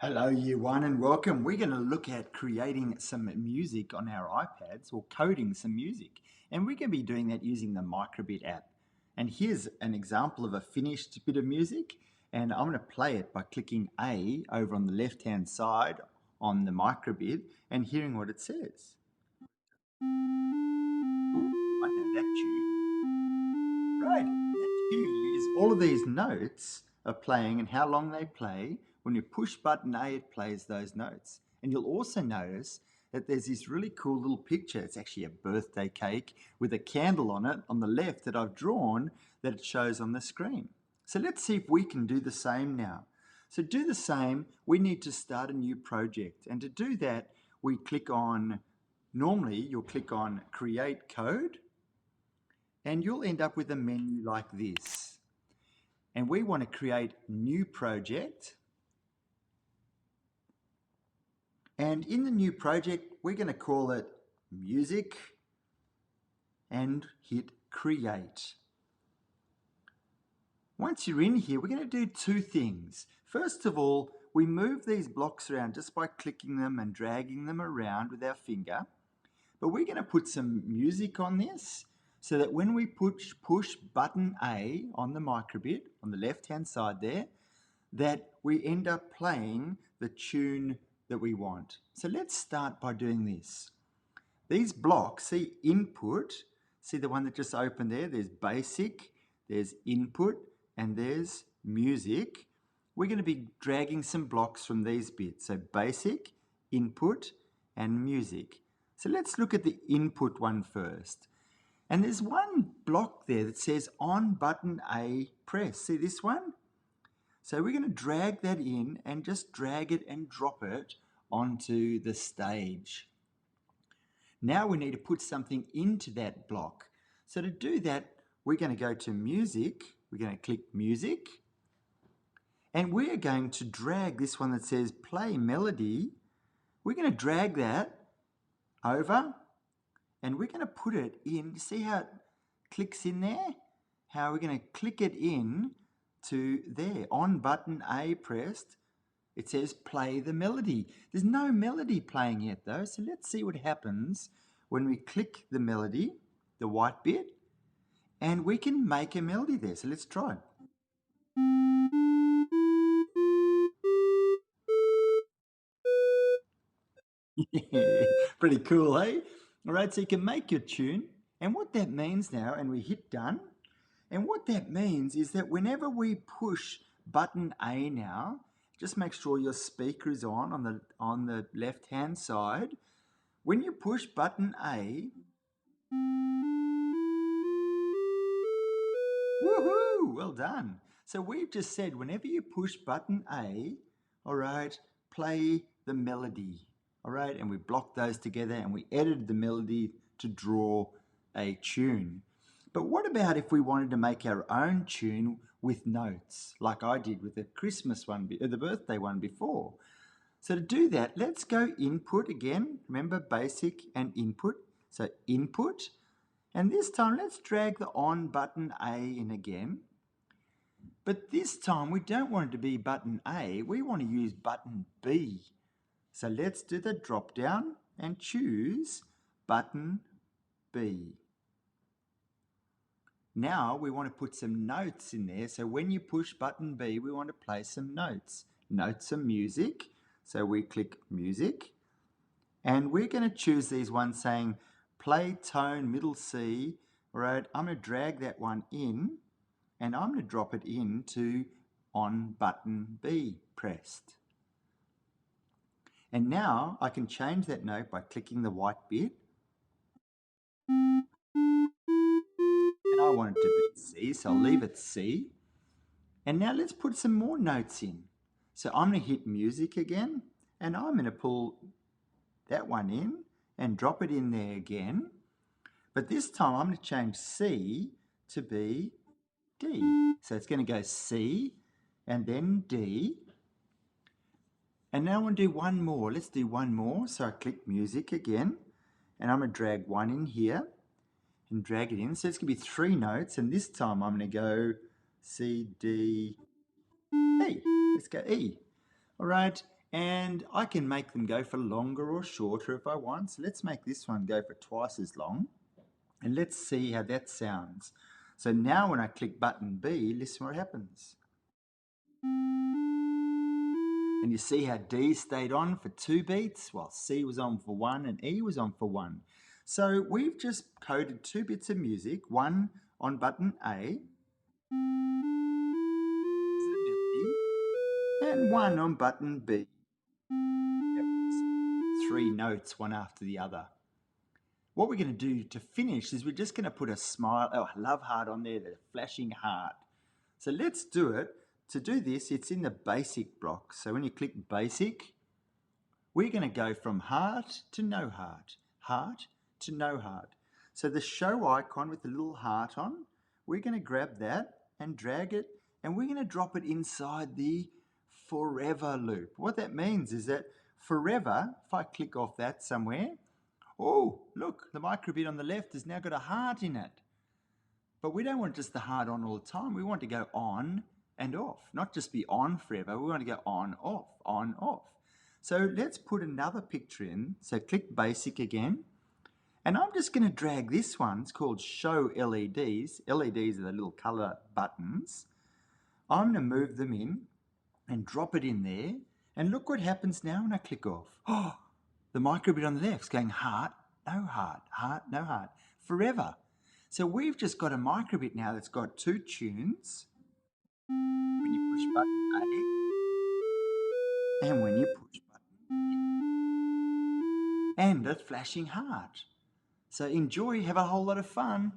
Hello, Year One, and welcome. We're going to look at creating some music on our iPads or coding some music. And we're going to be doing that using the Microbit app. And here's an example of a finished bit of music. And I'm going to play it by clicking A over on the left-hand side on the Microbit and hearing what it says. Ooh, I know that tune. Right, that tune is all of these notes are playing and how long they play. When you push button A, it plays those notes. And you'll also notice that there's this really cool little picture. It's actually a birthday cake with a candle on it on the left that I've drawn that it shows on the screen. So let's see if we can do the same now. So to do the same, we need to start a new project. And to do that, we click on, normally you'll click on Create Code, and you'll end up with a menu like this. And we want to create new project. And in the new project, we're going to call it music and hit create. Once you're in here, we're going to do two things. First of all, we move these blocks around just by clicking them and dragging them around with our finger. But we're going to put some music on this so that when we push button A on the Microbit on the left-hand side there, that we end up playing the tune that we want. So let's start by doing this. These blocks, see input, see the one that just opened there? There's basic, there's input, and there's music. We're going to be dragging some blocks from these bits. So basic, input, and music. So let's look at the input one first. And there's one block there that says on button A press. See this one? So we're going to drag that in and just drag it and drop it onto the stage. Now we need to put something into that block. So to do that, we're going to go to music. We're going to click music. And we're going to drag this one that says play melody. We're going to drag that over and we're going to put it in. See how it clicks in there? How we're going to click it in to there. On button A pressed, it says play the melody. There's no melody playing yet though, so let's see what happens when we click the melody, the white bit, and we can make a melody there. So let's try. Pretty cool, eh? All right, so you can make your tune, and what that means now, and we hit done, and what that means is that whenever we push button A now, just make sure your speaker is on the left-hand side. When you push button A, woohoo, well done. So we've just said whenever you push button A, all right, play the melody, all right, and we blocked those together and we edited the melody to draw a tune. But what about if we wanted to make our own tune with notes, like I did with the Christmas one, the birthday one before? So to do that, let's go input again. Remember basic and input. So input, and this time let's drag the on button A in again. But this time we don't want it to be button A, we want to use button B. So let's do the drop down and choose button B. Now we want to put some notes in there. So when you push button B, we want to play some notes. Notes some music. So we click music. And we're going to choose these ones saying play tone middle C. All right, I'm going to drag that one in and I'm going to drop it into on button B pressed. And now I can change that note by clicking the white bit. And I want it to be C, so I'll leave it C. And now let's put some more notes in. So I'm going to hit music again, and I'm going to pull that one in and drop it in there again. But this time I'm going to change C to be D. So it's going to go C and then D. And now I want to do one more. Let's do one more. So I click music again, and I'm going to drag one in here and drag it in. So it's going to be three notes, and this time I'm going to go C, D, E. Let's go E. All right, And I can make them go for longer or shorter if I want. So let's make this one go for twice as long. And let's see how that sounds. So now when I click button B, listen what happens. And you see how D stayed on for 2 beats, while C was on for 1 and E was on for 1. So we've just coded 2 bits of music, one on button A, and one on button B. 3 notes, one after the other. What we're going to do to finish is we're just going to put a love heart on there, the flashing heart. So let's do it. To do this, it's in the basic block. So when you click basic, we're going to go from heart to no heart, heart to no heart. So the show icon with the little heart on, we're going to grab that and drag it, and we're going to drop it inside the forever loop. What that means is that forever, if I click off that somewhere, oh, look, the microbit on the left has now got a heart in it. But we don't want just the heart on all the time. We want to go on and off, not just be on forever. We want to go on, off, on, off. So let's put another picture in. So click basic again. And I'm just going to drag this one. It's called show LEDs. LEDs are the little color buttons. I'm going to move them in and drop it in there. And look what happens now when I click off. Oh, the microbit on the left is going heart, no heart, forever. So we've just got a microbit now that's got 2 tunes. When you push button A, and when you push button B, and a flashing heart. So enjoy, have a whole lot of fun.